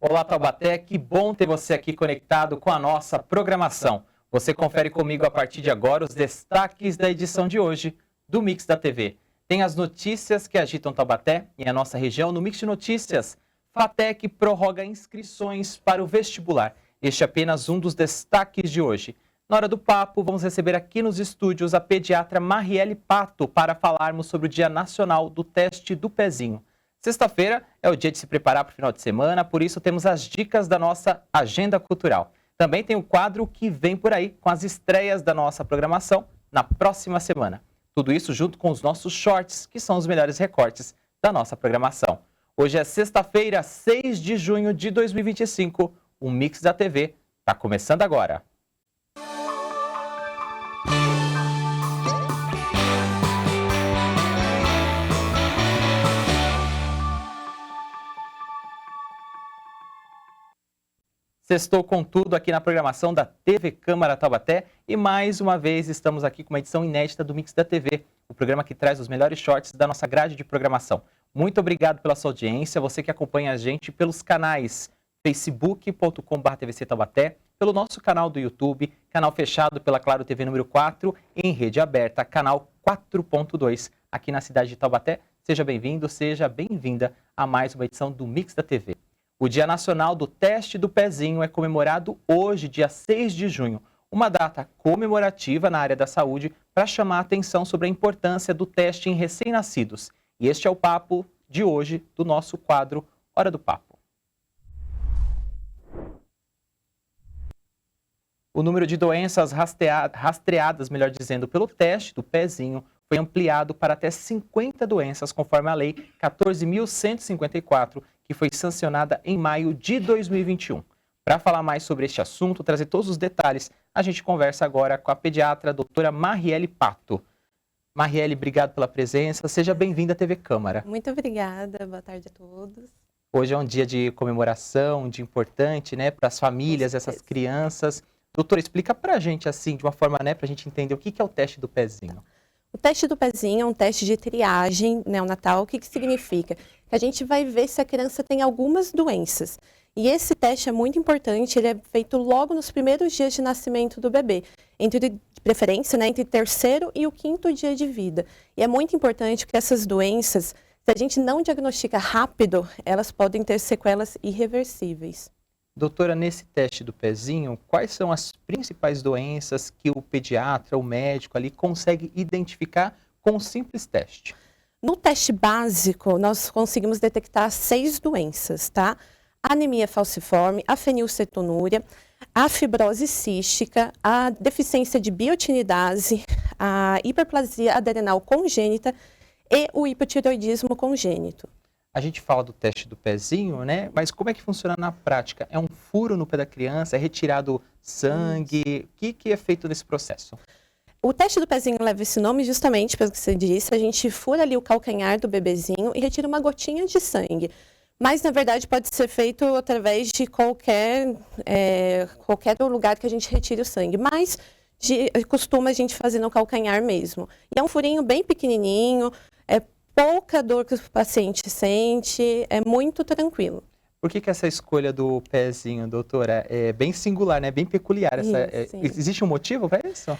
Olá, Taubaté, que bom ter você aqui conectado com a nossa programação. Você confere comigo a partir de agora os destaques da edição de hoje do Mix da TV. Tem as notícias que agitam Taubaté e a nossa região no Mix de Notícias. FATEC prorroga inscrições para o vestibular. Este é apenas um dos destaques de hoje. Na hora do papo, vamos receber aqui nos estúdios a pediatra Marielle Pato para falarmos sobre o Dia Nacional do Teste do Pezinho. Sexta-feira é o dia de se preparar para o final de semana, por isso temos as dicas da nossa agenda cultural. Também tem o quadro que vem por aí com as estreias da nossa programação na próxima semana. Tudo isso junto com os nossos shorts, que são os melhores recortes da nossa programação. Hoje é sexta-feira, 6 de junho de 2025. O Mix da TV está começando agora. Sextou com tudo aqui na programação da TV Câmara Taubaté e mais uma vez estamos aqui com uma edição inédita do Mix da TV, o programa que traz os melhores shorts da nossa grade de programação. Muito obrigado pela sua audiência, você que acompanha a gente pelos canais facebook.com/tvc Taubaté, pelo nosso canal do YouTube, canal fechado pela Claro TV número 4 e em rede aberta, canal 4.2 aqui na cidade de Taubaté. Seja bem-vindo, seja bem-vinda a mais uma edição do Mix da TV. O Dia Nacional do Teste do Pezinho é comemorado hoje, dia 6 de junho, uma data comemorativa na área da saúde para chamar a atenção sobre a importância do teste em recém-nascidos. E este é o papo de hoje do nosso quadro Hora do Papo. O número de doenças rastreadas, melhor dizendo, pelo teste do pezinho foi ampliado para até 50 doenças, conforme a Lei 14.154, que foi sancionada em maio de 2021. Para falar mais sobre este assunto, trazer todos os detalhes, a gente conversa agora com a pediatra doutora Marielle Pato. Marielle, obrigado pela presença. Seja bem-vinda à TV Câmara. Muito obrigada. Boa tarde a todos. Hoje é um dia de comemoração, um dia importante, né, para as famílias, essas crianças. Doutora, explica para a gente, assim, de uma forma, né, para a gente entender o que é o teste do pezinho. O teste do pezinho é um teste de triagem neonatal. O que significa? Que a gente vai ver se a criança tem algumas doenças. E esse teste é muito importante, ele é feito logo nos primeiros dias de nascimento do bebê, de preferência, né, entre o terceiro e o quinto dia de vida. E é muito importante que essas doenças, se a gente não diagnostica rápido, elas podem ter sequelas irreversíveis. Doutora, nesse teste do pezinho, quais são as principais doenças que o pediatra, o médico ali, consegue identificar com um simples teste? No teste básico, nós conseguimos detectar 6 doenças, tá? A anemia falciforme, a fenilcetonúria, a fibrose cística, a deficiência de biotinidase, a hiperplasia adrenal congênita e o hipotireoidismo congênito. A gente fala do teste do pezinho, né? Mas como é que funciona na prática? É um furo no pé da criança? É retirado sangue? O que é feito nesse processo? O teste do pezinho leva esse nome justamente pelo que você disse. A gente fura ali o calcanhar do bebezinho e retira uma gotinha de sangue. Mas, na verdade, pode ser feito através de qualquer lugar que a gente retire o sangue. Mas costuma a gente fazer no calcanhar mesmo. E é um furinho bem pequenininho, pouca dor que o paciente sente, é muito tranquilo. Por que essa escolha do pezinho, doutora? É bem singular, né? Bem peculiar. Existe um motivo para isso?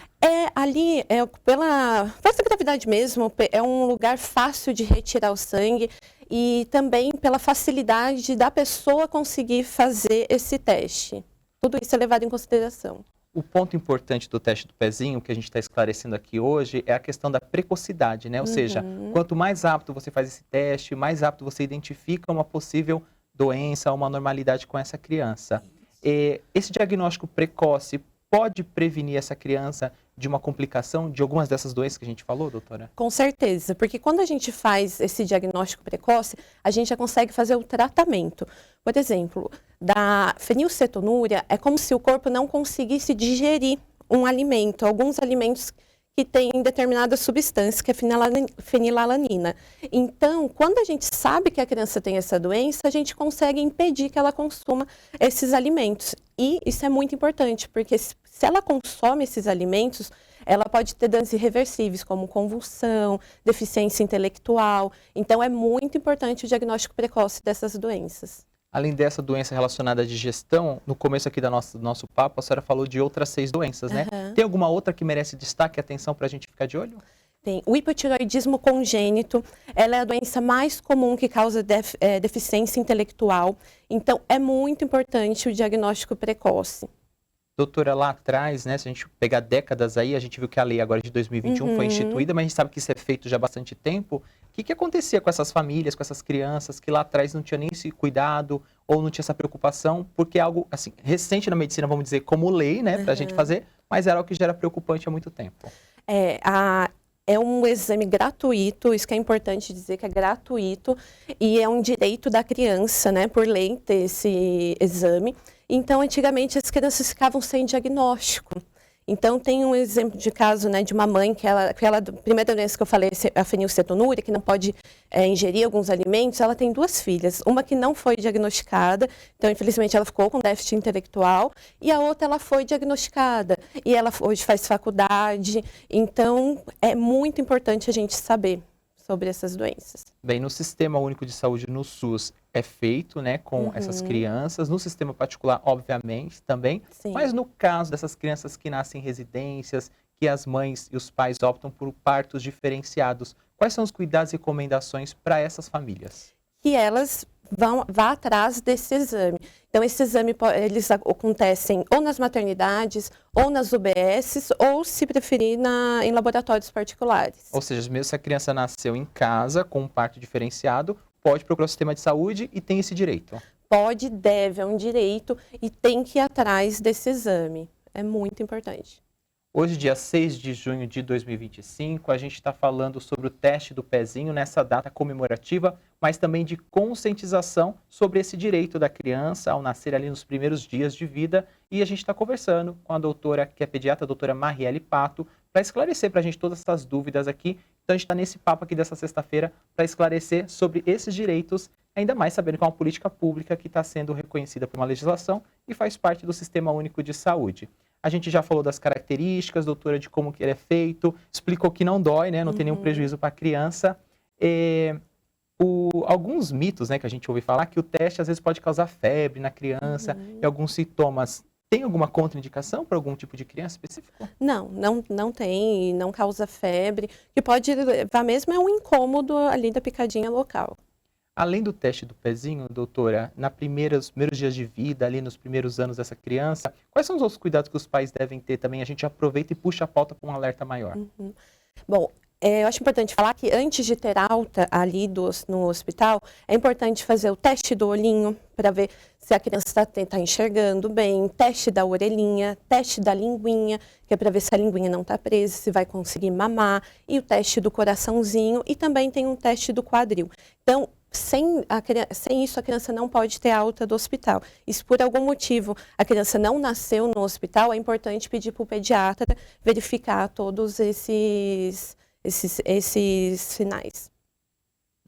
Pela força da gravidade mesmo, é um lugar fácil de retirar o sangue e também pela facilidade da pessoa conseguir fazer esse teste. Tudo isso é levado em consideração. O ponto importante do teste do pezinho, que a gente está esclarecendo aqui hoje, é a questão da precocidade, né? Ou seja, quanto mais rápido você faz esse teste, mais rápido você identifica uma possível doença, uma anormalidade com essa criança. Esse diagnóstico precoce pode prevenir essa criança de uma complicação de algumas dessas doenças que a gente falou, doutora? Com certeza, porque quando a gente faz esse diagnóstico precoce, a gente já consegue fazer o tratamento. Por exemplo, da fenilcetonúria, é como se o corpo não conseguisse digerir um alimento, alguns alimentos que têm determinada substância, que é fenilalanina. Então, quando a gente sabe que a criança tem essa doença, a gente consegue impedir que ela consuma esses alimentos. E isso é muito importante, porque se ela consome esses alimentos, ela pode ter danos irreversíveis, como convulsão, deficiência intelectual. Então, é muito importante o diagnóstico precoce dessas doenças. Além dessa doença relacionada à digestão, no começo aqui do nosso papo, a senhora falou de outras 6 doenças, né? Aham. Tem alguma outra que merece destaque e atenção para a gente ficar de olho? Tem o hipotireoidismo congênito, ela é a doença mais comum que causa deficiência intelectual, então é muito importante o diagnóstico precoce. Doutora, lá atrás, né, se a gente pegar décadas aí, a gente viu que a lei agora de 2021 foi instituída, mas a gente sabe que isso é feito já há bastante tempo. O que acontecia com essas famílias, com essas crianças que lá atrás não tinha nem esse cuidado ou não tinha essa preocupação? Porque é algo, assim, recente na medicina, vamos dizer, como lei, né, pra gente fazer, mas era algo que já era preocupante há muito tempo. É um exame gratuito, isso que é importante dizer que é gratuito e é um direito da criança, né, por lei, ter esse exame. Então, antigamente, as crianças ficavam sem diagnóstico. Então, tem um exemplo de caso, né, de uma mãe que ela, a primeira doença que eu falei, a fenilcetonúria, que não pode ingerir alguns alimentos, ela tem 2 filhas. Uma que não foi diagnosticada, então, infelizmente, ela ficou com déficit intelectual, e a outra, ela foi diagnosticada, e ela hoje faz faculdade. Então, é muito importante a gente saber sobre essas doenças. Bem, no Sistema Único de Saúde, no SUS, é feito, né, com essas crianças. No sistema particular, obviamente, também. Sim. Mas no caso dessas crianças que nascem em residências, que as mães e os pais optam por partos diferenciados, quais são os cuidados e recomendações para essas famílias? Que elas vá atrás desse exame. Então, esse exame, eles acontecem ou nas maternidades, ou nas UBSs, ou, se preferir, em laboratórios particulares. Ou seja, mesmo se a criança nasceu em casa com um parto diferenciado, pode procurar o sistema de saúde e tem esse direito? Pode, deve, é um direito e tem que ir atrás desse exame. É muito importante. Hoje, dia 6 de junho de 2025, a gente está falando sobre o teste do pezinho nessa data comemorativa, mas também de conscientização sobre esse direito da criança ao nascer ali nos primeiros dias de vida. E a gente está conversando com a doutora, que é pediatra, a doutora Marielle Pato, para esclarecer para a gente todas essas dúvidas aqui. Então, a gente está nesse papo aqui dessa sexta-feira para esclarecer sobre esses direitos, ainda mais sabendo que é uma política pública que está sendo reconhecida por uma legislação e faz parte do Sistema Único de Saúde. A gente já falou das características, doutora, de como que ele é feito, explicou que não dói, né? Não tem nenhum prejuízo para a criança. Alguns mitos, né, que a gente ouve falar, que o teste às vezes pode causar febre na criança e alguns sintomas. Tem alguma contraindicação para algum tipo de criança específico? Não tem, não causa febre. O que pode levar mesmo é um incômodo ali da picadinha local. Além do teste do pezinho, doutora, nos primeiros dias de vida, ali nos primeiros anos dessa criança, quais são os outros cuidados que os pais devem ter também? A gente aproveita e puxa a pauta para um alerta maior. Bom, eu acho importante falar que antes de ter alta ali no hospital, é importante fazer o teste do olhinho, para ver se a criança está enxergando bem, teste da orelhinha, teste da linguinha, que é para ver se a linguinha não está presa, se vai conseguir mamar, e o teste do coraçãozinho, e também tem um teste do quadril. Então, sem isso, a criança não pode ter alta do hospital. E se por algum motivo a criança não nasceu no hospital, é importante pedir para o pediatra verificar todos esses sinais.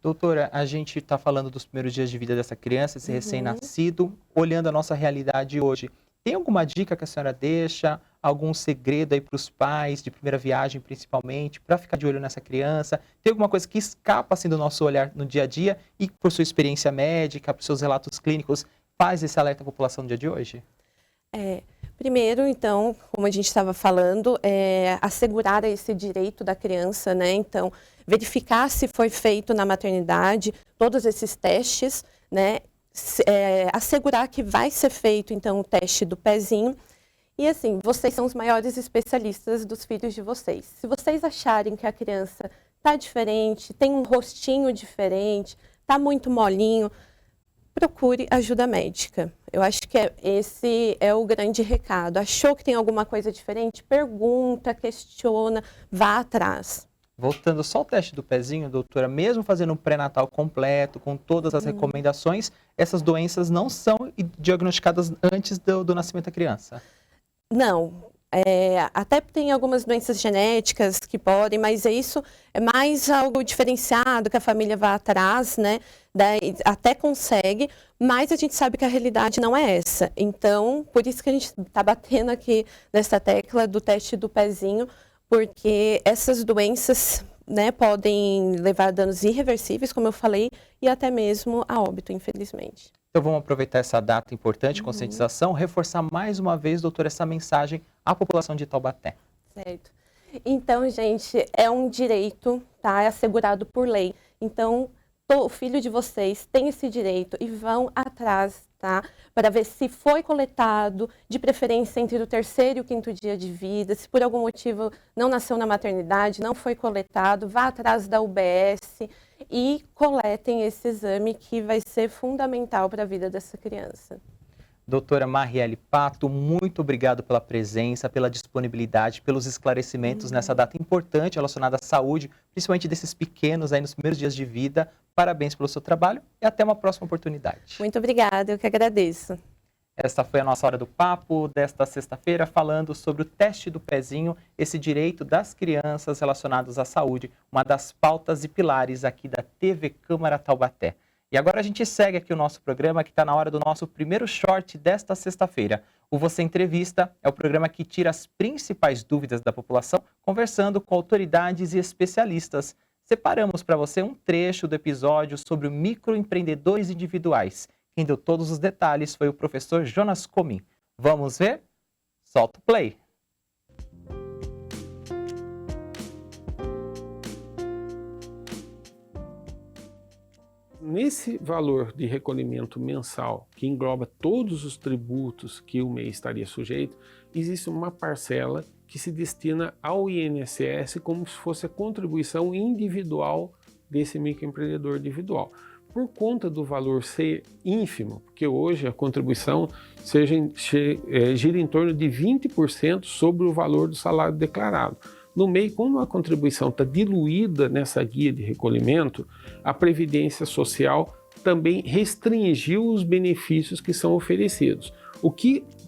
Doutora, a gente está falando dos primeiros dias de vida dessa criança, esse recém-nascido, olhando a nossa realidade hoje. Tem alguma dica que a senhora deixa, algum segredo aí para os pais, de primeira viagem principalmente, para ficar de olho nessa criança? Tem alguma coisa que escapa assim do nosso olhar no dia a dia e por sua experiência médica, por seus relatos clínicos, faz esse alerta à população no dia de hoje? Primeiro, então, como a gente estava falando, assegurar esse direito da criança, né? Então, verificar se foi feito na maternidade, todos esses testes, né? Assegurar que vai ser feito, então, o teste do pezinho. E assim, vocês são os maiores especialistas dos filhos de vocês. Se vocês acharem que a criança está diferente, tem um rostinho diferente, está muito molinho, procure ajuda médica. Eu acho que esse é o grande recado. Achou que tem alguma coisa diferente? Pergunta, questiona, vá atrás. Voltando só ao teste do pezinho, doutora, mesmo fazendo um pré-natal completo, com todas as recomendações, essas doenças não são diagnosticadas antes do nascimento da criança? Não. Até tem algumas doenças genéticas que podem, mas isso é mais algo diferenciado, que a família vai atrás, né? Daí, até consegue, mas a gente sabe que a realidade não é essa. Então, por isso que a gente está batendo aqui nessa tecla do teste do pezinho, porque essas doenças né, podem levar a danos irreversíveis, como eu falei, e até mesmo a óbito, infelizmente. Então vamos aproveitar essa data importante de conscientização, reforçar mais uma vez, doutora, essa mensagem à população de Taubaté. Certo. Então, gente, é um direito, tá? É assegurado por lei. Então, o filho de vocês tem esse direito e vão atrás, tá? Para ver se foi coletado, de preferência entre o 3º e o 5º dia de vida. Se por algum motivo não nasceu na maternidade, não foi coletado, vá atrás da UBS e coletem esse exame que vai ser fundamental para a vida dessa criança. Doutora Marielle Pato, muito obrigado pela presença, pela disponibilidade, pelos esclarecimentos nessa data importante relacionada à saúde, principalmente desses pequenos aí nos primeiros dias de vida. Parabéns pelo seu trabalho e até uma próxima oportunidade. Muito obrigada, eu que agradeço. Esta foi a nossa Hora do Papo desta sexta-feira, falando sobre o teste do pezinho, esse direito das crianças relacionados à saúde, uma das pautas e pilares aqui da TV Câmara Taubaté. E agora a gente segue aqui o nosso programa, que está na hora do nosso primeiro short desta sexta-feira. O Você Entrevista é o programa que tira as principais dúvidas da população, conversando com autoridades e especialistas. Separamos para você um trecho do episódio sobre microempreendedores individuais. Quem deu todos os detalhes foi o professor Jonas Comim. Vamos ver? Solta o play! Nesse valor de recolhimento mensal, que engloba todos os tributos que o MEI estaria sujeito, existe uma parcela que se destina ao INSS como se fosse a contribuição individual desse microempreendedor individual. Por conta do valor ser ínfimo, porque hoje a contribuição gira em torno de 20% sobre o valor do salário declarado. No MEI, como a contribuição está diluída nessa guia de recolhimento, a Previdência Social também restringiu os benefícios que são oferecidos.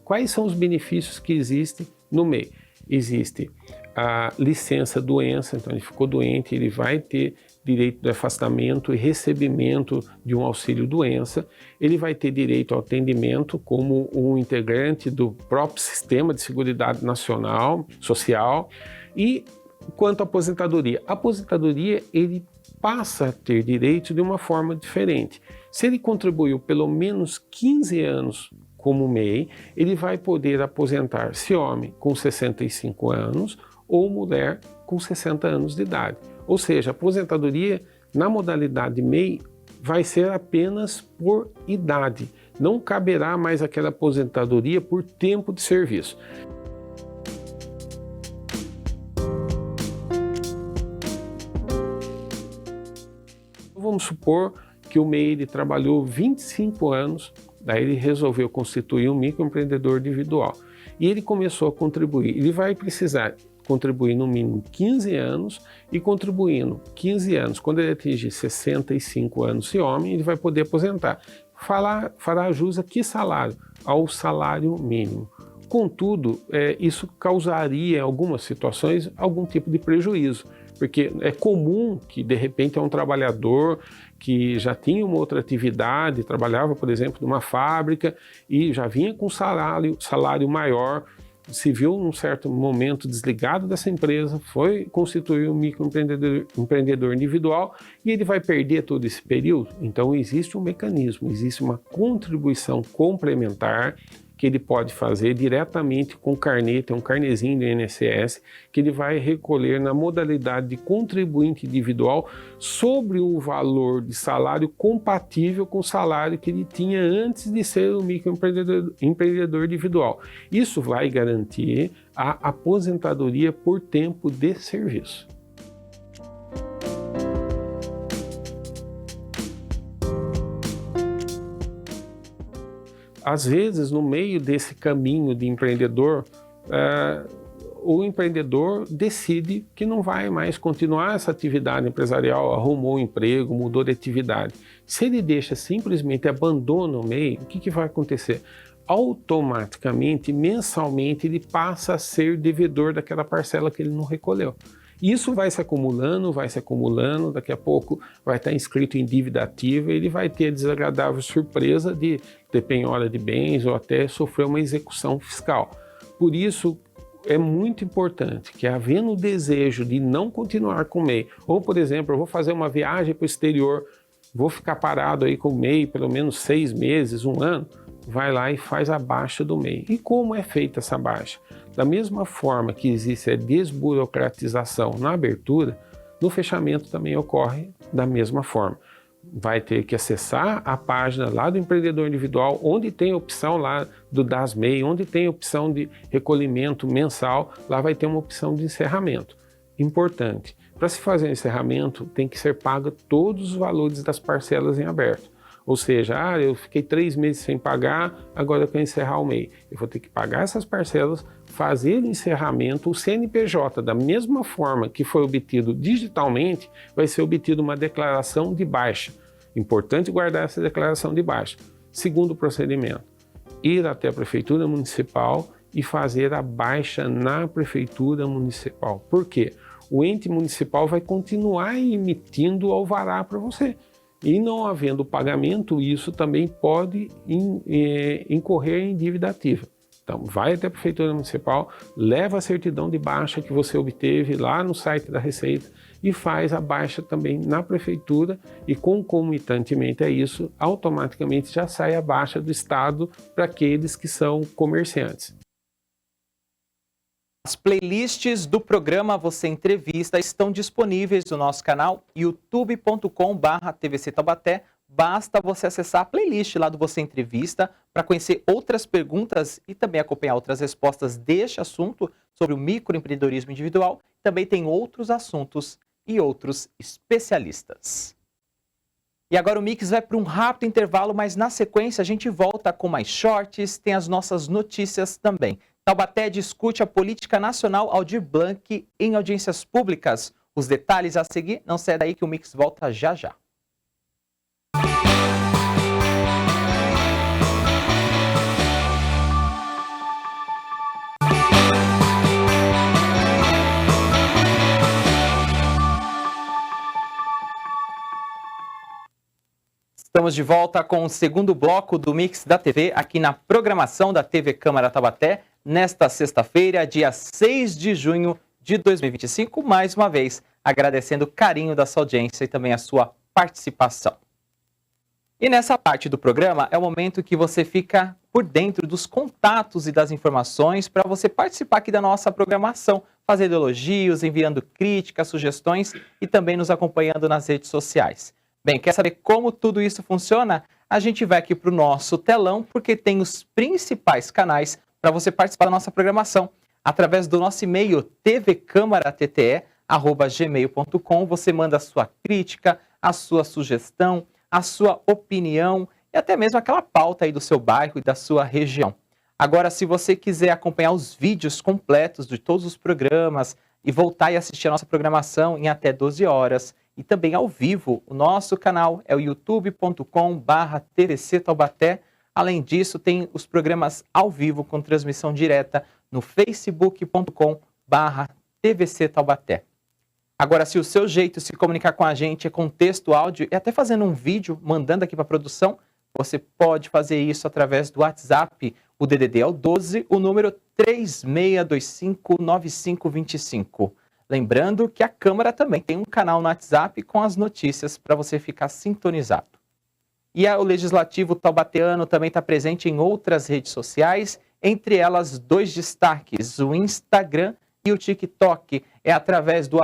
Quais são os benefícios que existem no MEI? Existe a licença doença, então ele ficou doente, ele vai ter direito de afastamento e recebimento de um auxílio doença, ele vai ter direito ao atendimento como um integrante do próprio Sistema de Seguridade Nacional, Social. E quanto à aposentadoria ele passa a ter direito de uma forma diferente. Se ele contribuiu pelo menos 15 anos como MEI, ele vai poder aposentar-se homem com 65 anos ou mulher com 60 anos de idade. Ou seja, a aposentadoria na modalidade MEI vai ser apenas por idade. Não caberá mais aquela aposentadoria por tempo de serviço. Vamos supor que o MEI ele trabalhou 25 anos, daí ele resolveu constituir um microempreendedor individual. E ele começou a contribuir. Ele vai precisar contribuir no mínimo 15 anos e contribuindo 15 anos. Quando ele atingir 65 anos, se homem, ele vai poder aposentar. Fará jus a que salário? Ao salário mínimo. Contudo, isso causaria em algumas situações algum tipo de prejuízo, porque é comum que de repente um trabalhador que já tinha uma outra atividade, trabalhava, por exemplo, numa fábrica e já vinha com salário maior, se viu num certo momento desligado dessa empresa, foi constituir um microempreendedor individual e ele vai perder todo esse período. Então existe um mecanismo, existe uma contribuição complementar que ele pode fazer diretamente com carnê, tem um carnezinho do INSS, que ele vai recolher na modalidade de contribuinte individual sobre um valor de salário compatível com o salário que ele tinha antes de ser um microempreendedor individual. Isso vai garantir a aposentadoria por tempo de serviço. Às vezes, no meio desse caminho de empreendedor, o empreendedor decide que não vai mais continuar essa atividade empresarial, arrumou um emprego, mudou de atividade. Se ele deixa simplesmente, abandona o MEI, o que vai acontecer? Automaticamente, mensalmente, ele passa a ser devedor daquela parcela que ele não recolheu. Isso vai se acumulando, daqui a pouco vai estar inscrito em dívida ativa e ele vai ter a desagradável surpresa de ter penhora de bens ou até sofrer uma execução fiscal. Por isso, é muito importante que, havendo o desejo de não continuar com o MEI, ou, por exemplo, eu vou fazer uma viagem para o exterior, vou ficar parado aí com o MEI pelo menos 6 meses, 1 ano, vai lá e faz a baixa do MEI. E como é feita essa baixa? Da mesma forma que existe a desburocratização na abertura, no fechamento também ocorre da mesma forma. Vai ter que acessar a página lá do empreendedor individual, onde tem a opção lá do DAS-MEI, onde tem a opção de recolhimento mensal, lá vai ter uma opção de encerramento. Importante, para se fazer o encerramento, tem que ser pago todos os valores das parcelas em aberto. Ou seja, eu fiquei 3 meses sem pagar, agora eu quero encerrar o MEI. Eu vou ter que pagar essas parcelas, fazer o encerramento, o CNPJ, da mesma forma que foi obtido digitalmente, vai ser obtido uma declaração de baixa. Importante guardar essa declaração de baixa. Segundo procedimento, ir até a Prefeitura Municipal e fazer a baixa na Prefeitura Municipal. Por quê? O ente municipal vai continuar emitindo o alvará para você. E não havendo pagamento, isso também pode incorrer em dívida ativa. Então, vai até a Prefeitura Municipal, leva a certidão de baixa que você obteve lá no site da Receita e faz a baixa também na Prefeitura e, concomitantemente a isso, automaticamente já sai a baixa do Estado para aqueles que são comerciantes. As playlists do programa Você Entrevista estão disponíveis no nosso canal youtube.com/TVC Taubaté. Basta você acessar a playlist lá do Você Entrevista para conhecer outras perguntas e também acompanhar outras respostas deste assunto sobre o microempreendedorismo individual. Também tem outros assuntos e outros especialistas. E agora o Mix vai para um rápido intervalo, mas na sequência a gente volta com mais shorts, tem as nossas notícias também. Taubaté discute a política nacional Aldir Blanc em audiências públicas. Os detalhes a seguir, não sai daí que o Mix volta já já. Estamos de volta com o segundo bloco do Mix da TV, aqui na programação da TV Câmara Taubaté, nesta sexta-feira, dia 6 de junho de 2025, mais uma vez, agradecendo o carinho da sua audiência e também a sua participação. E nessa parte do programa é o momento que você fica por dentro dos contatos e das informações para você participar aqui da nossa programação, fazendo elogios, enviando críticas, sugestões e também nos acompanhando nas redes sociais. Bem, quer saber como tudo isso funciona? A gente vai aqui para o nosso telão, porque tem os principais canais para você participar da nossa programação. Através do nosso e-mail tvcamaratte@gmail.com, você manda a sua crítica, a sua sugestão, a sua opinião e até mesmo aquela pauta aí do seu bairro e da sua região. Agora, se você quiser acompanhar os vídeos completos de todos os programas e voltar e assistir a nossa programação em até 12 horas, e também ao vivo, o nosso canal é o youtube.com/TVC Taubaté. Além disso, tem os programas ao vivo com transmissão direta no facebook.com/TVC Taubaté. Agora, se o seu jeito de se comunicar com a gente é com texto, áudio e até fazendo um vídeo, mandando aqui para a produção, você pode fazer isso através do WhatsApp. O DDD é o 12, o número 36259525. Lembrando que a Câmara também tem um canal no WhatsApp com as notícias para você ficar sintonizado. E o Legislativo Taubateano também está presente em outras redes sociais, entre elas 2 destaques, o Instagram e o TikTok. É através do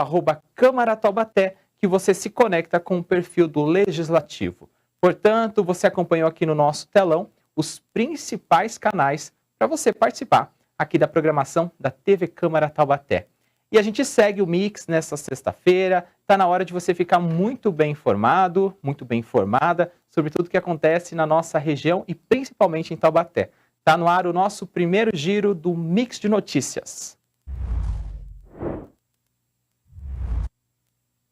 @Câmara Taubaté que você se conecta com o perfil do Legislativo. Portanto, você acompanhou aqui no nosso telão os principais canais para você participar aqui da programação da TV Câmara Taubaté. E a gente segue o Mix nessa sexta-feira. Está na hora de você ficar muito bem informado, muito bem informada sobre tudo que acontece na nossa região e principalmente em Taubaté. Está no ar o nosso primeiro giro do Mix de Notícias.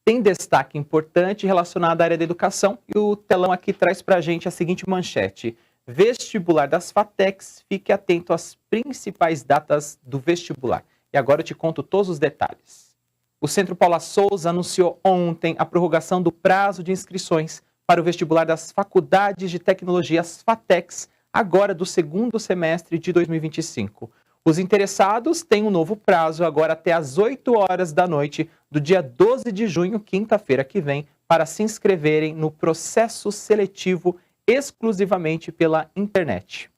Tem destaque importante relacionado à área da educação e o telão aqui traz para a gente a seguinte manchete. Vestibular das FATECs, fique atento às principais datas do vestibular. E agora eu te conto todos os detalhes. O Centro Paula Souza anunciou ontem a prorrogação do prazo de inscrições para o vestibular das Faculdades de Tecnologias FATECs, agora do segundo semestre de 2025. Os interessados têm um novo prazo agora até às 8 horas da noite do dia 12 de junho, quinta-feira que vem, para se inscreverem no processo seletivo exclusivamente pela internet.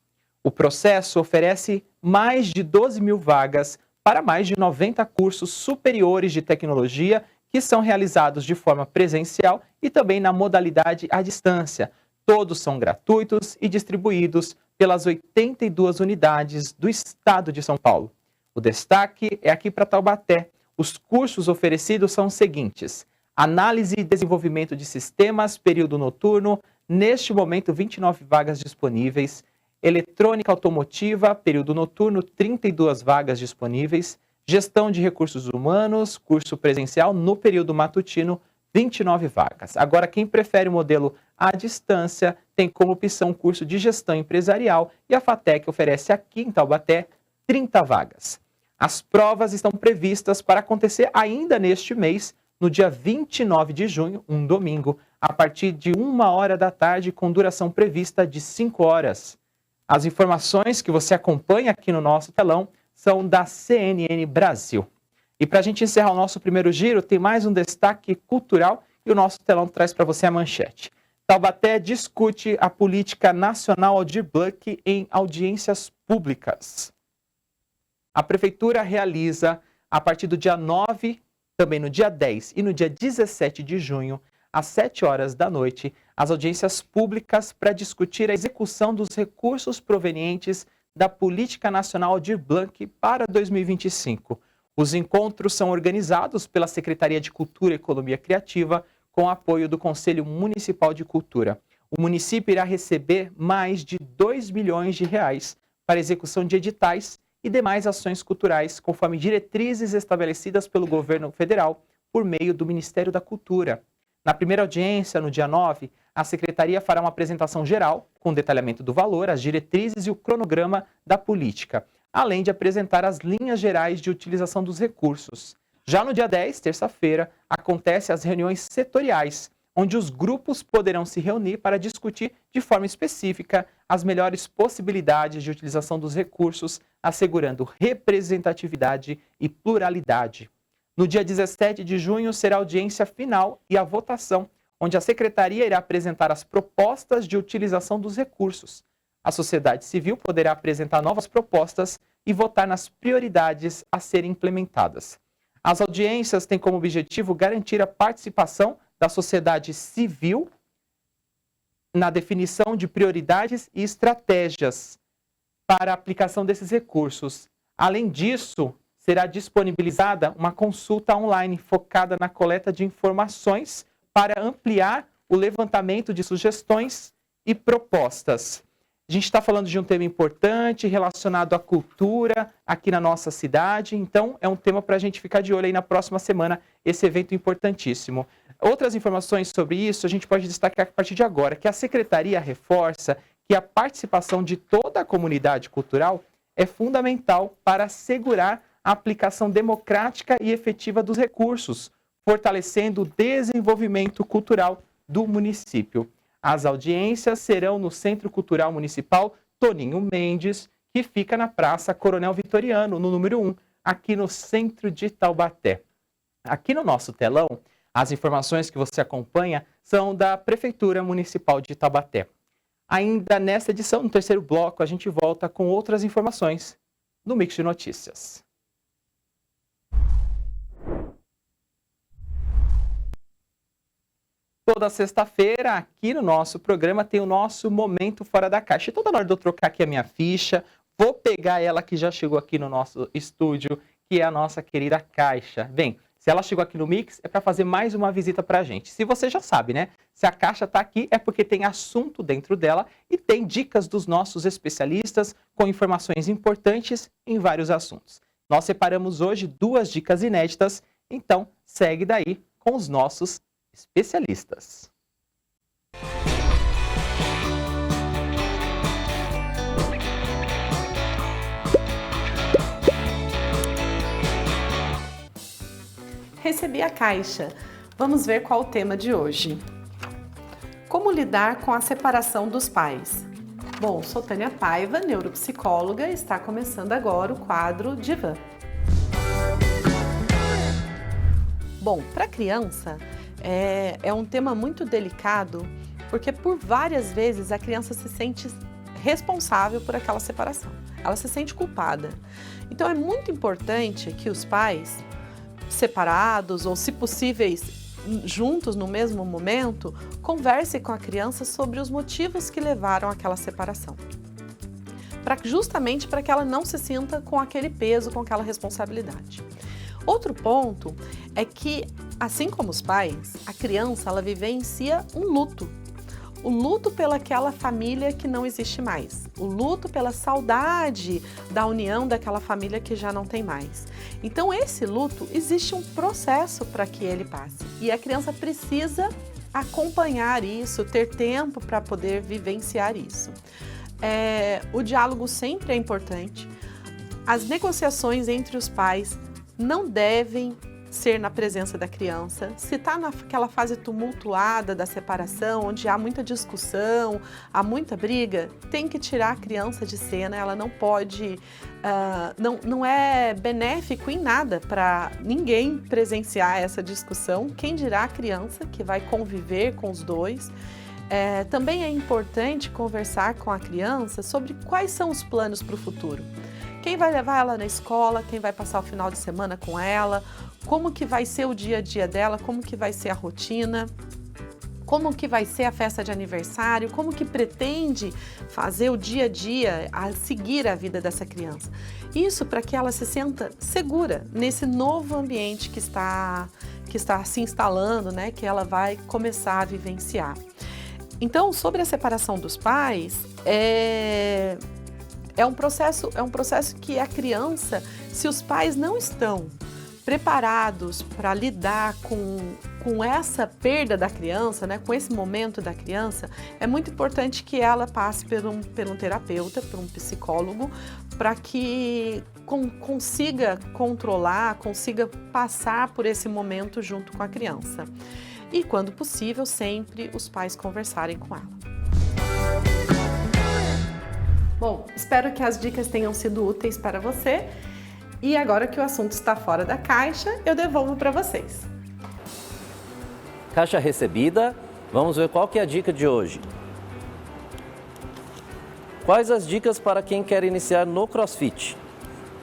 O processo oferece mais de 12 mil vagas para mais de 90 cursos superiores de tecnologia que são realizados de forma presencial e também na modalidade à distância. Todos são gratuitos e distribuídos pelas 82 unidades do estado de São Paulo. O destaque é aqui para Taubaté. Os cursos oferecidos são os seguintes: Análise e Desenvolvimento de Sistemas, período noturno, neste momento 29 vagas disponíveis. Eletrônica Automotiva, período noturno, 32 vagas disponíveis. Gestão de Recursos Humanos, curso presencial no período matutino, 29 vagas. Agora, quem prefere o modelo à distância tem como opção o curso de Gestão Empresarial e a FATEC oferece aqui em Taubaté 30 vagas. As provas estão previstas para acontecer ainda neste mês, no dia 29 de junho, um domingo, a partir de 1h da tarde, com duração prevista de 5 horas. As informações que você acompanha aqui no nosso telão são da CNN Brasil. E para a gente encerrar o nosso primeiro giro, tem mais um destaque cultural e o nosso telão traz para você a manchete. Taubaté discute a política nacional Aldir Blanc em audiências públicas. A Prefeitura realiza, a partir do dia 9, também no dia 10 e no dia 17 de junho, às 7 horas da noite, as audiências públicas para discutir a execução dos recursos provenientes da Política Nacional Aldir Blanc para 2025. Os encontros são organizados pela Secretaria de Cultura e Economia Criativa, com apoio do Conselho Municipal de Cultura. O município irá receber mais de R$2 milhões para execução de editais e demais ações culturais, conforme diretrizes estabelecidas pelo governo federal por meio do Ministério da Cultura. Na primeira audiência, no dia 9, a Secretaria fará uma apresentação geral, com detalhamento do valor, as diretrizes e o cronograma da política, além de apresentar as linhas gerais de utilização dos recursos. Já no dia 10, terça-feira, acontecem as reuniões setoriais, onde os grupos poderão se reunir para discutir de forma específica as melhores possibilidades de utilização dos recursos, assegurando representatividade e pluralidade. No dia 17 de junho será a audiência final e a votação, onde a Secretaria irá apresentar as propostas de utilização dos recursos. A sociedade civil poderá apresentar novas propostas e votar nas prioridades a serem implementadas. As audiências têm como objetivo garantir a participação da sociedade civil na definição de prioridades e estratégias para a aplicação desses recursos. Além disso, será disponibilizada uma consulta online focada na coleta de informações para ampliar o levantamento de sugestões e propostas. A gente está falando de um tema importante relacionado à cultura aqui na nossa cidade, então é um tema para a gente ficar de olho aí na próxima semana, esse evento importantíssimo. Outras informações sobre isso a gente pode destacar a partir de agora, que a Secretaria reforça que a participação de toda a comunidade cultural é fundamental para assegurar a aplicação democrática e efetiva dos recursos, fortalecendo o desenvolvimento cultural do município. As audiências serão no Centro Cultural Municipal Toninho Mendes, que fica na Praça Coronel Vitoriano, no número 1, aqui no centro de Taubaté. Aqui no nosso telão, as informações que você acompanha são da Prefeitura Municipal de Taubaté. Ainda nesta edição, no terceiro bloco, a gente volta com outras informações no Mix de Notícias. Toda sexta-feira, aqui no nosso programa, tem o nosso Momento Fora da Caixa. Então, na hora de eu trocar aqui a minha ficha, vou pegar ela que já chegou aqui no nosso estúdio, que é a nossa querida Caixa. Bem, se ela chegou aqui no Mix, é para fazer mais uma visita para a gente. Se você já sabe, né? Se a Caixa está aqui, é porque tem assunto dentro dela e tem dicas dos nossos especialistas com informações importantes em vários assuntos. Nós separamos hoje 2 dicas inéditas, então segue daí com os nossos especialistas. Recebi a Caixa. Vamos ver qual o tema de hoje. Como lidar com a separação dos pais? Bom, sou Tânia Paiva, neuropsicóloga, e está começando agora o quadro Divã. Bom, para criança é um tema muito delicado, porque por várias vezes a criança se sente responsável por aquela separação, ela se sente culpada. Então é muito importante que os pais, separados ou se possíveis juntos no mesmo momento, conversem com a criança sobre os motivos que levaram àquela separação. Justamente para que ela não se sinta com aquele peso, com aquela responsabilidade. Outro ponto é que, assim como os pais, a criança ela vivencia um luto. O luto pelaquela família que não existe mais. O luto pela saudade da união daquela família que já não tem mais. Então, esse luto, existe um processo para que ele passe. E a criança precisa acompanhar isso, ter tempo para poder vivenciar isso. O diálogo sempre é importante. As negociações entre os pais não devem ser na presença da criança. Se está naquela fase tumultuada da separação, onde há muita discussão, há muita briga, tem que tirar a criança de cena. Ela não pode, não é benéfico em nada para ninguém presenciar essa discussão. Quem dirá a criança que vai conviver com os dois. Também é importante conversar com a criança sobre quais são os planos para o futuro. Quem vai levar ela na escola, quem vai passar o final de semana com ela, como que vai ser o dia a dia dela, como que vai ser a rotina, como que vai ser a festa de aniversário, como que pretende fazer o dia a dia, a seguir a vida dessa criança. Isso para que ela se sinta segura nesse novo ambiente que está se instalando, né, que ela vai começar a vivenciar. Então, sobre a separação dos pais, é um processo que a criança, se os pais não estão preparados para lidar com essa perda da criança, né, com esse momento da criança, é muito importante que ela passe por um terapeuta, por um psicólogo, para que consiga controlar, consiga passar por esse momento junto com a criança. E, quando possível, sempre os pais conversarem com ela. Bom, espero que as dicas tenham sido úteis para você. E agora que o assunto está fora da caixa, eu devolvo para vocês. Caixa recebida, vamos ver qual que é a dica de hoje. Quais as dicas para quem quer iniciar no CrossFit?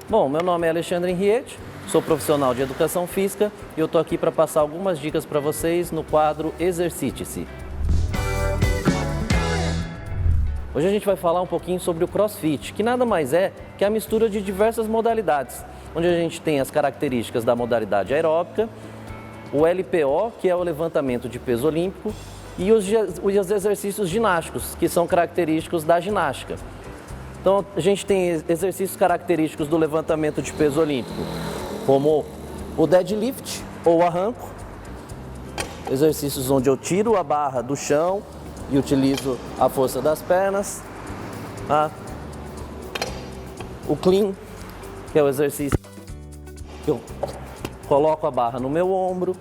Bom, meu nome é Alexandre Henriette, sou profissional de educação física e eu estou aqui para passar algumas dicas para vocês no quadro Exercite-se. Hoje a gente vai falar um pouquinho sobre o CrossFit, que nada mais é que a mistura de diversas modalidades, onde a gente tem as características da modalidade aeróbica, o LPO, que é o levantamento de peso olímpico, e os exercícios ginásticos, que são característicos da ginástica. Então a gente tem exercícios característicos do levantamento de peso olímpico, como o deadlift ou arranco, exercícios onde eu tiro a barra do chão e utilizo a força das pernas. O clean, que é o exercício que eu coloco a barra no meu ombro.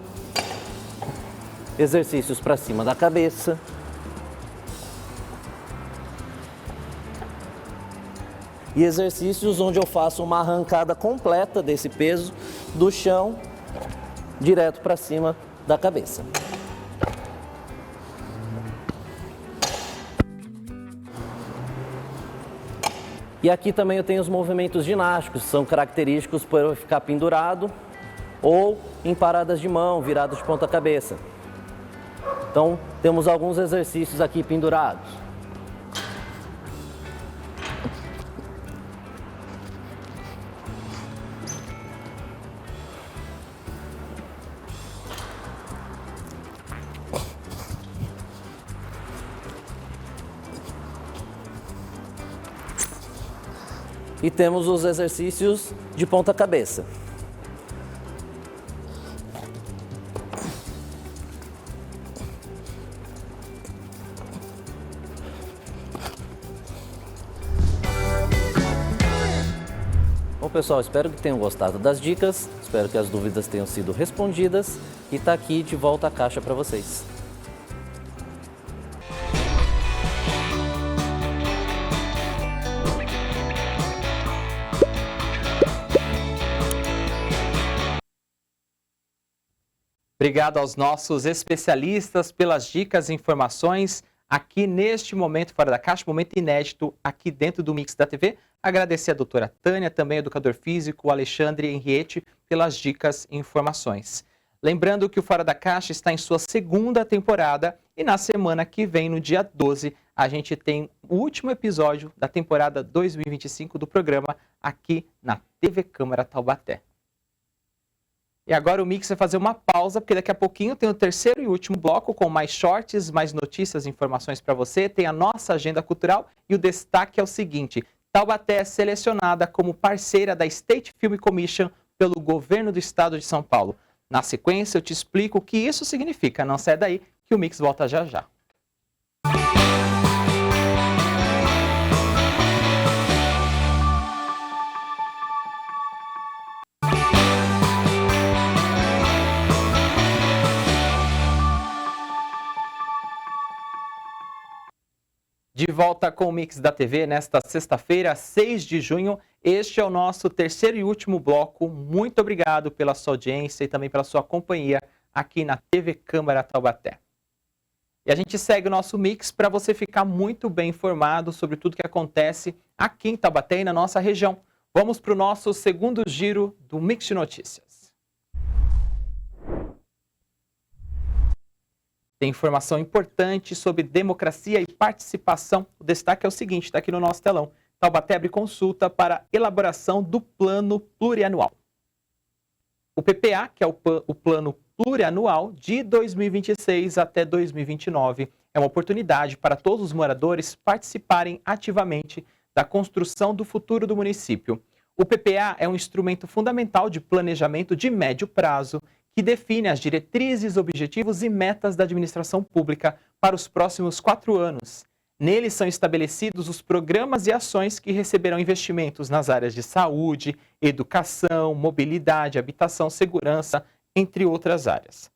Exercícios para cima da cabeça. E exercícios onde eu faço uma arrancada completa desse peso do chão direto para cima da cabeça. E aqui também eu tenho os movimentos ginásticos, que são característicos por eu ficar pendurado ou em paradas de mão, virado de ponta cabeça. Então, temos alguns exercícios aqui pendurados. E temos os exercícios de ponta cabeça. Bom, pessoal, espero que tenham gostado das dicas, espero que as dúvidas tenham sido respondidas e tá aqui de volta a caixa para vocês. Obrigado aos nossos especialistas pelas dicas e informações aqui neste Momento Fora da Caixa, momento inédito aqui dentro do Mix da TV. Agradecer a doutora Tânia, também ao educador físico, o Alexandre Henriette, pelas dicas e informações. Lembrando que o Fora da Caixa está em sua segunda temporada e na semana que vem, no dia 12, a gente tem o último episódio da temporada 2025 do programa aqui na TV Câmara Taubaté. E agora o Mix vai fazer uma pausa, porque daqui a pouquinho tem o terceiro e último bloco com mais shorts, mais notícias e informações para você. Tem a nossa agenda cultural e o destaque é o seguinte: Taubaté é selecionada como parceira da State Film Commission pelo governo do estado de São Paulo. Na sequência eu te explico o que isso significa. Não sai daí que o Mix volta já já. De volta com o Mix da TV nesta sexta-feira, 6 de junho. Este é o nosso terceiro e último bloco. Muito obrigado pela sua audiência e também pela sua companhia aqui na TV Câmara Taubaté. E a gente segue o nosso Mix para você ficar muito bem informado sobre tudo que acontece aqui em Taubaté e na nossa região. Vamos para o nosso segundo giro do Mix de Notícias. Tem informação importante sobre democracia e participação. O destaque é o seguinte, está aqui no nosso telão. Taubaté abre consulta para elaboração do Plano Plurianual. O PPA, que é o Plano Plurianual de 2026 até 2029, é uma oportunidade para todos os moradores participarem ativamente da construção do futuro do município. O PPA é um instrumento fundamental de planejamento de médio prazo que define as diretrizes, objetivos e metas da administração pública para os próximos 4 anos. Nele são estabelecidos os programas e ações que receberão investimentos nas áreas de saúde, educação, mobilidade, habitação, segurança, entre outras áreas.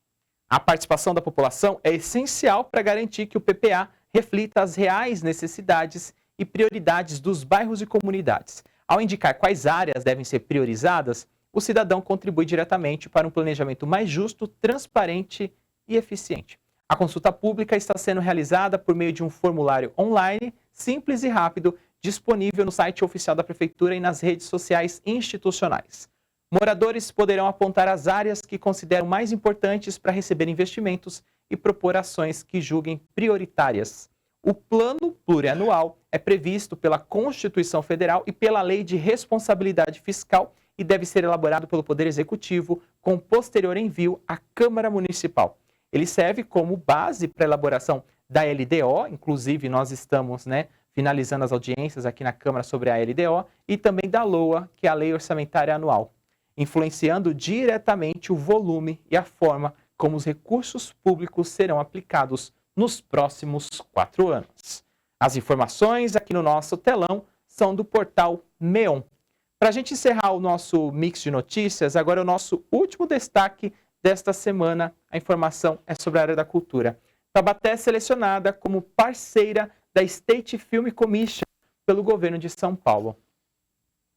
A participação da população é essencial para garantir que o PPA reflita as reais necessidades e prioridades dos bairros e comunidades. Ao indicar quais áreas devem ser priorizadas, o cidadão contribui diretamente para um planejamento mais justo, transparente e eficiente. A consulta pública está sendo realizada por meio de um formulário online, simples e rápido, disponível no site oficial da Prefeitura e nas redes sociais institucionais. Moradores poderão apontar as áreas que consideram mais importantes para receber investimentos e propor ações que julguem prioritárias. O Plano Plurianual é previsto pela Constituição Federal e pela Lei de Responsabilidade Fiscal e deve ser elaborado pelo Poder Executivo com posterior envio à Câmara Municipal. Ele serve como base para a elaboração da LDO, inclusive nós estamos finalizando as audiências aqui na Câmara sobre a LDO, e também da LOA, que é a Lei Orçamentária Anual, influenciando diretamente o volume e a forma como os recursos públicos serão aplicados nos próximos 4 anos. As informações aqui no nosso telão são do portal MEON. Para a gente encerrar o nosso Mix de Notícias, agora é o nosso último destaque desta semana. A informação é sobre a área da cultura. Taubaté é selecionada como parceira da State Film Commission pelo governo de São Paulo.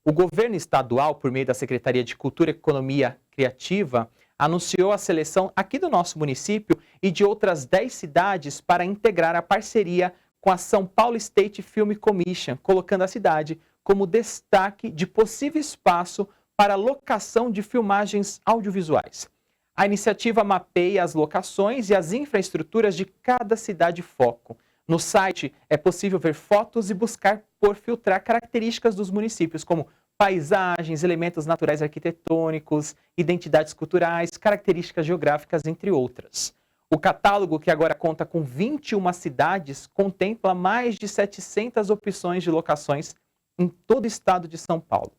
O governo estadual, por meio da Secretaria de Cultura e Economia Criativa, anunciou a seleção aqui do nosso município e de outras 10 cidades para integrar a parceria com a São Paulo State Film Commission, colocando a cidade como destaque de possível espaço para locação de filmagens audiovisuais. A iniciativa mapeia as locações e as infraestruturas de cada cidade foco. No site é possível ver fotos e buscar por filtrar características dos municípios, como paisagens, elementos naturais arquitetônicos, identidades culturais, características geográficas, entre outras. O catálogo, que agora conta com 21 cidades, contempla mais de 700 opções de locações em todo o estado de São Paulo.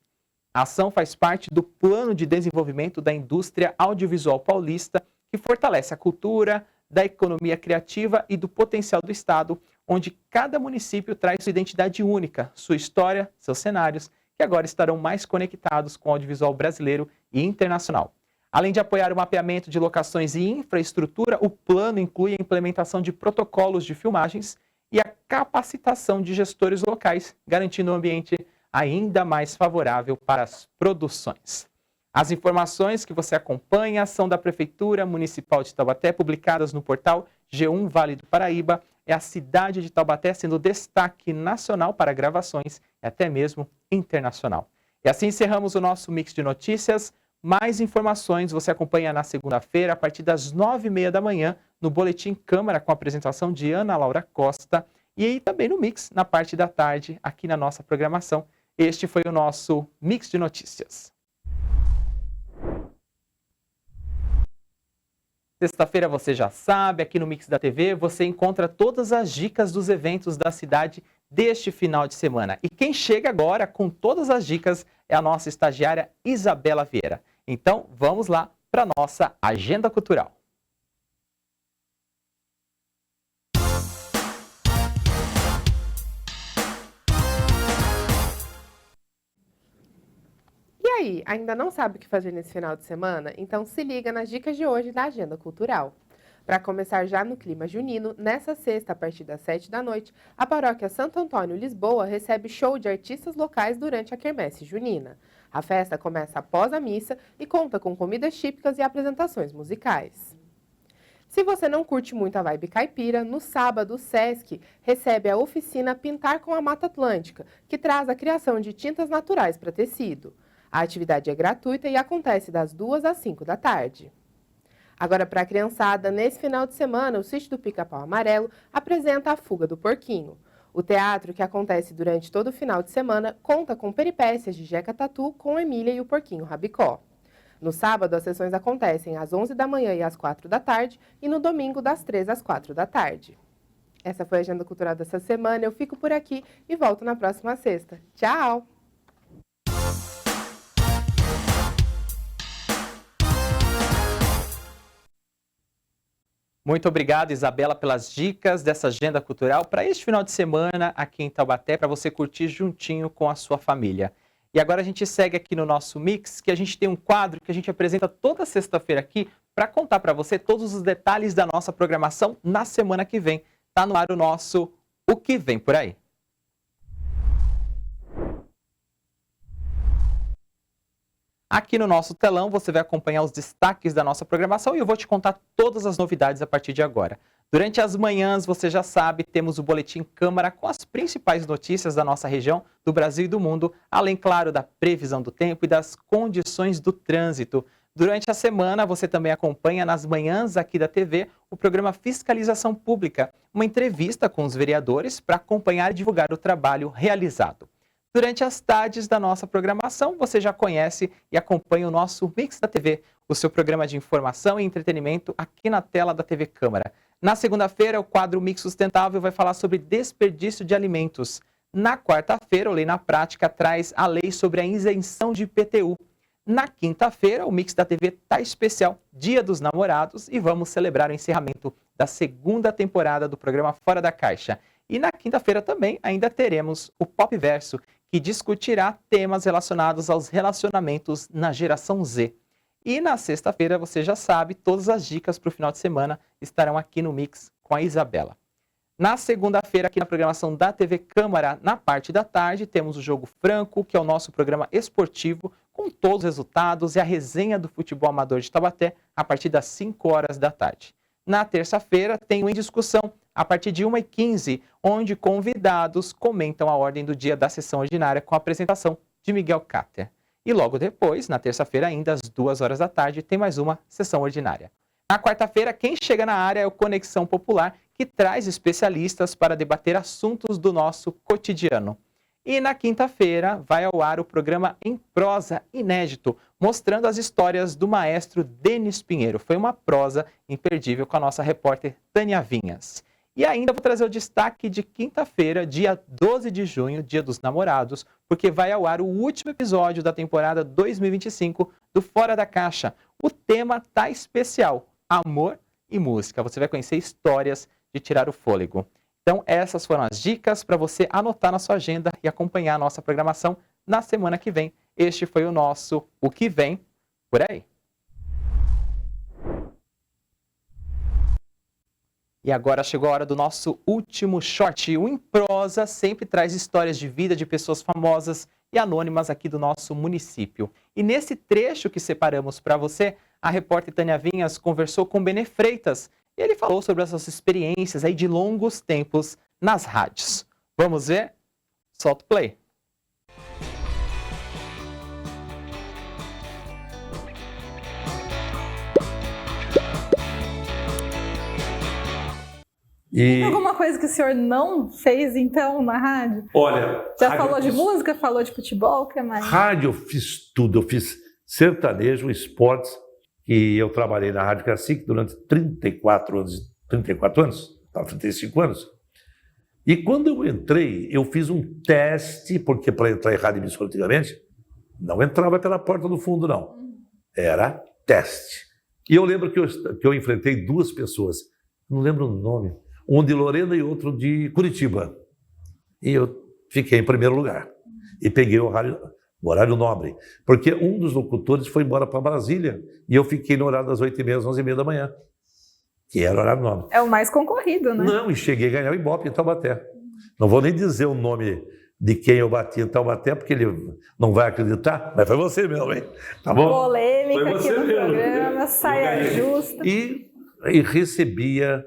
A ação faz parte do Plano de Desenvolvimento da Indústria Audiovisual Paulista, que fortalece a cultura, da economia criativa e do potencial do estado, onde cada município traz sua identidade única, sua história, seus cenários, que agora estarão mais conectados com o audiovisual brasileiro e internacional. Além de apoiar o mapeamento de locações e infraestrutura, o plano inclui a implementação de protocolos de filmagens e a capacitação de gestores locais, garantindo um ambiente ainda mais favorável para as produções. As informações que você acompanha são da Prefeitura Municipal de Taubaté, publicadas no portal G1 Vale do Paraíba. É a cidade de Taubaté sendo destaque nacional para gravações e até mesmo internacional. E assim encerramos o nosso Mix de Notícias. Mais informações você acompanha na segunda-feira, a partir das 9h30 da manhã, no Boletim Câmara, com a apresentação de Ana Laura Costa. E aí também no Mix, na parte da tarde, aqui na nossa programação. Este foi o nosso Mix de Notícias. Sexta-feira você já sabe, aqui no Mix da TV você encontra todas as dicas dos eventos da cidade deste final de semana. E quem chega agora com todas as dicas é a nossa estagiária Isabela Vieira. Então vamos lá para a nossa agenda cultural. E aí, ainda não sabe o que fazer nesse final de semana? Então se liga nas dicas de hoje da Agenda Cultural. Para começar já no clima junino, nessa sexta, a partir das 7 da noite, a paróquia Santo Antônio Lisboa recebe show de artistas locais durante a quermesse junina. A festa começa após a missa e conta com comidas típicas e apresentações musicais. Se você não curte muito a vibe caipira, no sábado o Sesc recebe a oficina Pintar com a Mata Atlântica, que traz a criação de tintas naturais para tecido. A atividade é gratuita e acontece das 2 às 5 da tarde. Agora, para a criançada, nesse final de semana, o Sítio do Pica-Pau Amarelo apresenta a Fuga do Porquinho. O teatro, que acontece durante todo o final de semana, conta com peripécias de Jeca Tatu com Emília e o Porquinho Rabicó. No sábado, as sessões acontecem às 11 da manhã e às 4 da tarde, e no domingo, das 3 às 4 da tarde. Essa foi a Agenda Cultural dessa semana. Eu fico por aqui e volto na próxima sexta. Tchau! Muito obrigado, Isabela, pelas dicas dessa agenda cultural para este final de semana aqui em Taubaté, para você curtir juntinho com a sua família. E agora a gente segue aqui no nosso Mix, que a gente tem um quadro que a gente apresenta toda sexta-feira aqui para contar para você todos os detalhes da nossa programação na semana que vem. Tá no ar o nosso O Que Vem Por Aí. Aqui no nosso telão você vai acompanhar os destaques da nossa programação e eu vou te contar todas as novidades a partir de agora. Durante as manhãs, você já sabe, temos o Boletim Câmara com as principais notícias da nossa região, do Brasil e do mundo, além, claro, da previsão do tempo e das condições do trânsito. Durante a semana, você também acompanha nas manhãs aqui da TV o programa Fiscalização Pública, uma entrevista com os vereadores para acompanhar e divulgar o trabalho realizado. Durante as tardes da nossa programação, você já conhece e acompanha o nosso Mix da TV, o seu programa de informação e entretenimento aqui na tela da TV Câmara. Na segunda-feira, o quadro Mix Sustentável vai falar sobre desperdício de alimentos. Na quarta-feira, o Lei na Prática traz a lei sobre a isenção de IPTU. Na quinta-feira, o Mix da TV está especial, Dia dos Namorados, e vamos celebrar o encerramento da segunda temporada do programa Fora da Caixa. E na quinta-feira também ainda teremos o Pop Verso, que discutirá temas relacionados aos relacionamentos na geração Z. E na sexta-feira, você já sabe, todas as dicas para o final de semana estarão aqui no Mix com a Isabela. Na segunda-feira, aqui na programação da TV Câmara, na parte da tarde, temos o Jogo Franco, que é o nosso programa esportivo, com todos os resultados e a resenha do futebol amador de Taubaté, a partir das 5 horas da tarde. Na terça-feira, tem o Em Discussão, a partir de 1h15, onde convidados comentam a ordem do dia da sessão ordinária com a apresentação de Miguel Cáter. E logo depois, na terça-feira ainda, às 2 horas da tarde, tem mais uma sessão ordinária. Na quarta-feira, quem chega na área é o Conexão Popular, que traz especialistas para debater assuntos do nosso cotidiano. E na quinta-feira vai ao ar o programa Em Prosa Inédito, mostrando as histórias do maestro Denis Pinheiro. Foi uma prosa imperdível com a nossa repórter Tânia Vinhas. E ainda vou trazer o destaque de quinta-feira, dia 12 de junho, Dia dos Namorados, porque vai ao ar o último episódio da temporada 2025 do Fora da Caixa. O tema tá especial, amor e música. Você vai conhecer histórias de tirar o fôlego. Então essas foram as dicas para você anotar na sua agenda e acompanhar a nossa programação na semana que vem. Este foi o nosso O Que Vem Por Aí. E agora chegou a hora do nosso último short. O Em Prosa sempre traz histórias de vida de pessoas famosas, e anônimas aqui do nosso município. E nesse trecho que separamos para você, a repórter Tânia Vinhas conversou com Benê Freitas e ele falou sobre as suas experiências aí de longos tempos nas rádios. Vamos ver? Solta o play. Tem alguma coisa que o senhor não fez, então, na rádio? Olha... Já falou de música, falou de futebol, o que mais? Rádio eu fiz tudo, eu fiz sertanejo, esportes, e eu trabalhei na Rádio Cacique durante 34 anos, 35 anos. E quando eu entrei, eu fiz um teste, porque para entrar em rádio emissora antigamente, não entrava pela porta do fundo, não. Era teste. E eu lembro que eu enfrentei duas pessoas, não lembro o nome, um de Lorena e outro de Curitiba. E eu fiquei em primeiro lugar. E peguei o horário nobre. Porque um dos locutores foi embora para Brasília e eu fiquei no horário das 8h30 às 11h30 da manhã. Que era o horário nobre. É o mais concorrido, né? Não, e cheguei a ganhar o Ibope em Taubaté. Não vou nem dizer o nome de quem eu bati em Taubaté, porque ele não vai acreditar, mas foi você mesmo, hein? Tá bom? Polêmica aqui no programa, saia justa. E recebia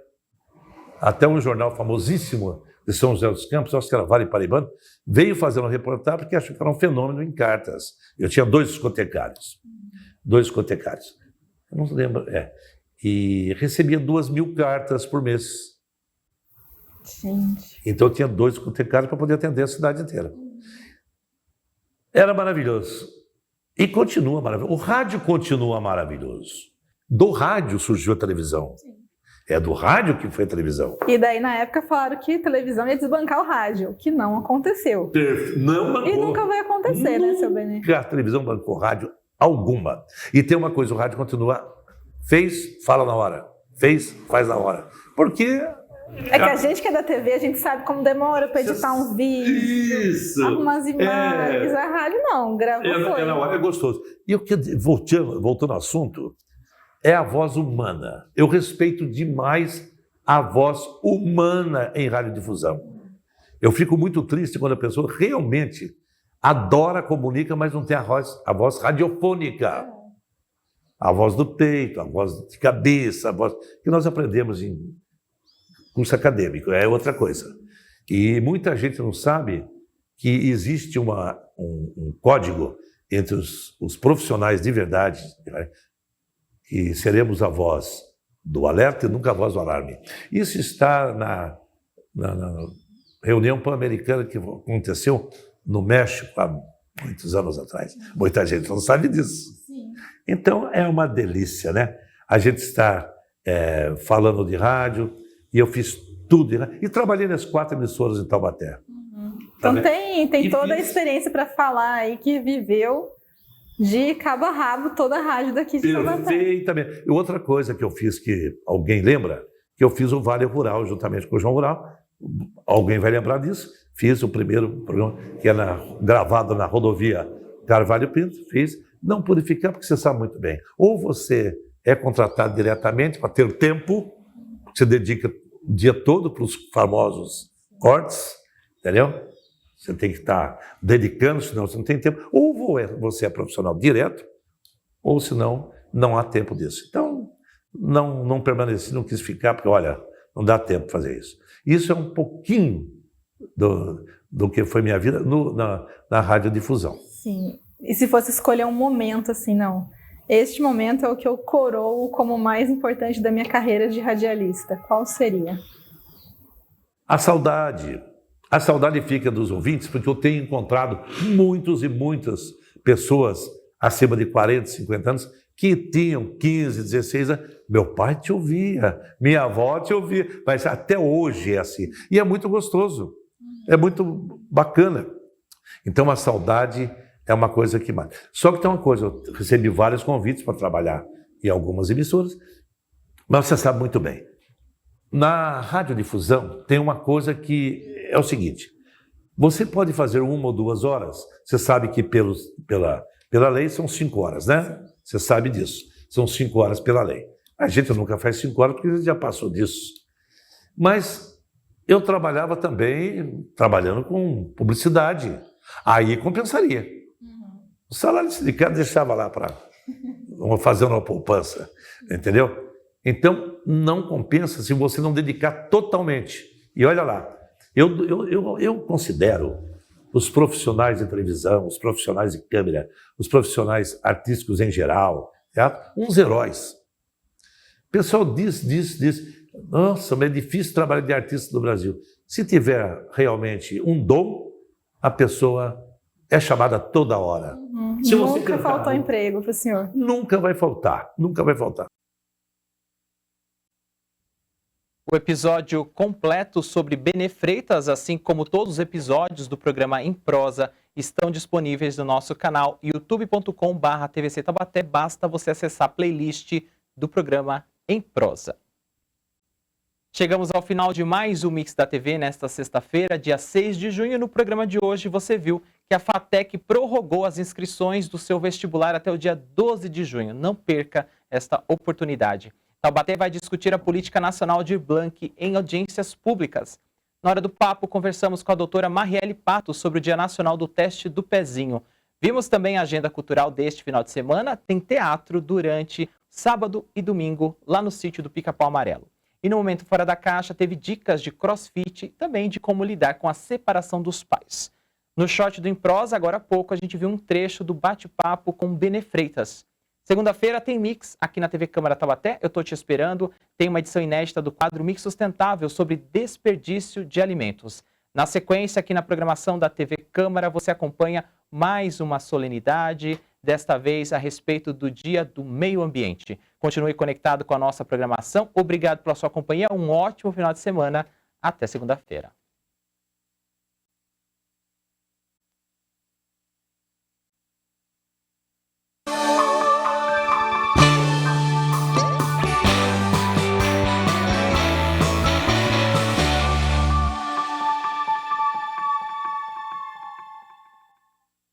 até um jornal famosíssimo de São José dos Campos, acho que era Vale Paraibano, veio fazer uma reportagem porque achou que era um fenômeno em cartas. Eu tinha 2 discotecários. Eu não lembro, e recebia 2.000 cartas por mês. Gente. Então eu tinha 2 discotecários para poder atender a cidade inteira. Era maravilhoso. E continua maravilhoso. O rádio continua maravilhoso. Do rádio surgiu a televisão. É do rádio que foi a televisão. E daí, na época, falaram que a televisão ia desbancar o rádio, o que não aconteceu. Não bancou. E nunca vai acontecer, né, seu Benê? A televisão bancou rádio alguma. E tem uma coisa, o rádio continua, fez, fala na hora. Fez, faz na hora. Porque... É que a gente que é da TV, a gente sabe como demora para editar uns vídeos, algumas imagens. A rádio não, gravou foi. Na hora, é gostoso. E eu quero, voltando ao assunto, é a voz humana. Eu respeito demais a voz humana em radiodifusão. Eu fico muito triste quando a pessoa realmente adora, comunica, mas não tem a voz radiofônica. A voz do peito, a voz de cabeça, a voz que nós aprendemos em curso acadêmico, é outra coisa. E muita gente não sabe que existe um código entre os profissionais de verdade, né? Que seremos a voz do alerta e nunca a voz do alarme. Isso está na reunião pan-americana que aconteceu no México há muitos anos atrás. Muita gente não sabe disso. Sim. Então, é uma delícia, né? A gente está falando de rádio, e eu fiz tudo. E trabalhei nas 4 emissoras em Taubaté. Então tem toda a experiência para falar aí que viveu de cabo a rabo toda a rádio daqui de Taubaté. Perfeitamente. E outra coisa que eu fiz, que alguém lembra, que eu fiz o Vale Rural, juntamente com o João Rural. Alguém vai lembrar disso. Fiz o primeiro programa, que era gravado na rodovia Carvalho Pinto. Fiz. Não pude ficar, porque você sabe muito bem. Ou você é contratado diretamente para ter tempo, você dedica o dia todo para os famosos cortes, entendeu? Você tem que estar dedicando, senão você não tem tempo. Ou você é profissional direto, ou senão não há tempo disso. Então, não permaneci, não quis ficar, porque, olha, não dá tempo para fazer isso. Isso é um pouquinho do que foi minha vida na radiodifusão. Sim. E se fosse escolher um momento, assim, não... Este momento é o que eu coroo como o mais importante da minha carreira de radialista. Qual seria? A saudade. A saudade fica dos ouvintes, porque eu tenho encontrado muitos e muitas pessoas acima de 40, 50 anos que tinham 15, 16 anos. Meu pai te ouvia, minha avó te ouvia, mas até hoje é assim. E é muito gostoso, é muito bacana. Então a saudade é uma coisa que mata. Só que tem uma coisa, eu recebi vários convites para trabalhar em algumas emissoras, mas você sabe muito bem. Na radiodifusão tem uma coisa que é o seguinte, você pode fazer 1 ou 2 horas, você sabe que pela lei são 5 horas, né? Você sabe disso, são 5 horas pela lei. A gente nunca faz 5 horas porque a gente já passou disso. Mas eu trabalhava também, trabalhando com publicidade. Aí compensaria. O salário sindicato deixava lá para fazer uma poupança, entendeu? Então, não compensa se você não dedicar totalmente. E olha lá, eu considero os profissionais de televisão, os profissionais de câmera, os profissionais artísticos em geral, tá? Uns heróis. O pessoal diz, nossa, mas é difícil trabalhar de artista no Brasil. Se tiver realmente um dom, a pessoa é chamada toda hora. Se você Nunca cantar, faltou emprego para o senhor. nunca vai faltar, nunca vai faltar. O episódio completo sobre Benê Freitas, assim como todos os episódios do programa Em Prosa, estão disponíveis no nosso canal youtube.com/TVC Taubaté. Basta você acessar a playlist do programa Em Prosa. Chegamos ao final de mais um Mix da TV nesta sexta-feira, dia 6 de junho. No programa de hoje você viu que a FATEC prorrogou as inscrições do seu vestibular até o dia 12 de junho. Não perca esta oportunidade. Taubaté vai discutir a política nacional de Blanc em audiências públicas. Na hora do papo, conversamos com a doutora Marielle Pato sobre o Dia Nacional do Teste do Pezinho. Vimos também a agenda cultural deste final de semana. Tem teatro durante sábado e domingo lá no sítio do Pica-Pau Amarelo. E no Momento Fora da Caixa teve dicas de crossfit e também de como lidar com a separação dos pais. No short do Em Prosa, agora há pouco, a gente viu um trecho do bate-papo com Benê Freitas. Segunda-feira tem Mix aqui na TV Câmara Taubaté, eu estou te esperando. Tem uma edição inédita do quadro Mix Sustentável sobre desperdício de alimentos. Na sequência, aqui na programação da TV Câmara, você acompanha mais uma solenidade, desta vez a respeito do Dia do Meio Ambiente. Continue conectado com a nossa programação. Obrigado pela sua companhia, um ótimo final de semana. Até segunda-feira.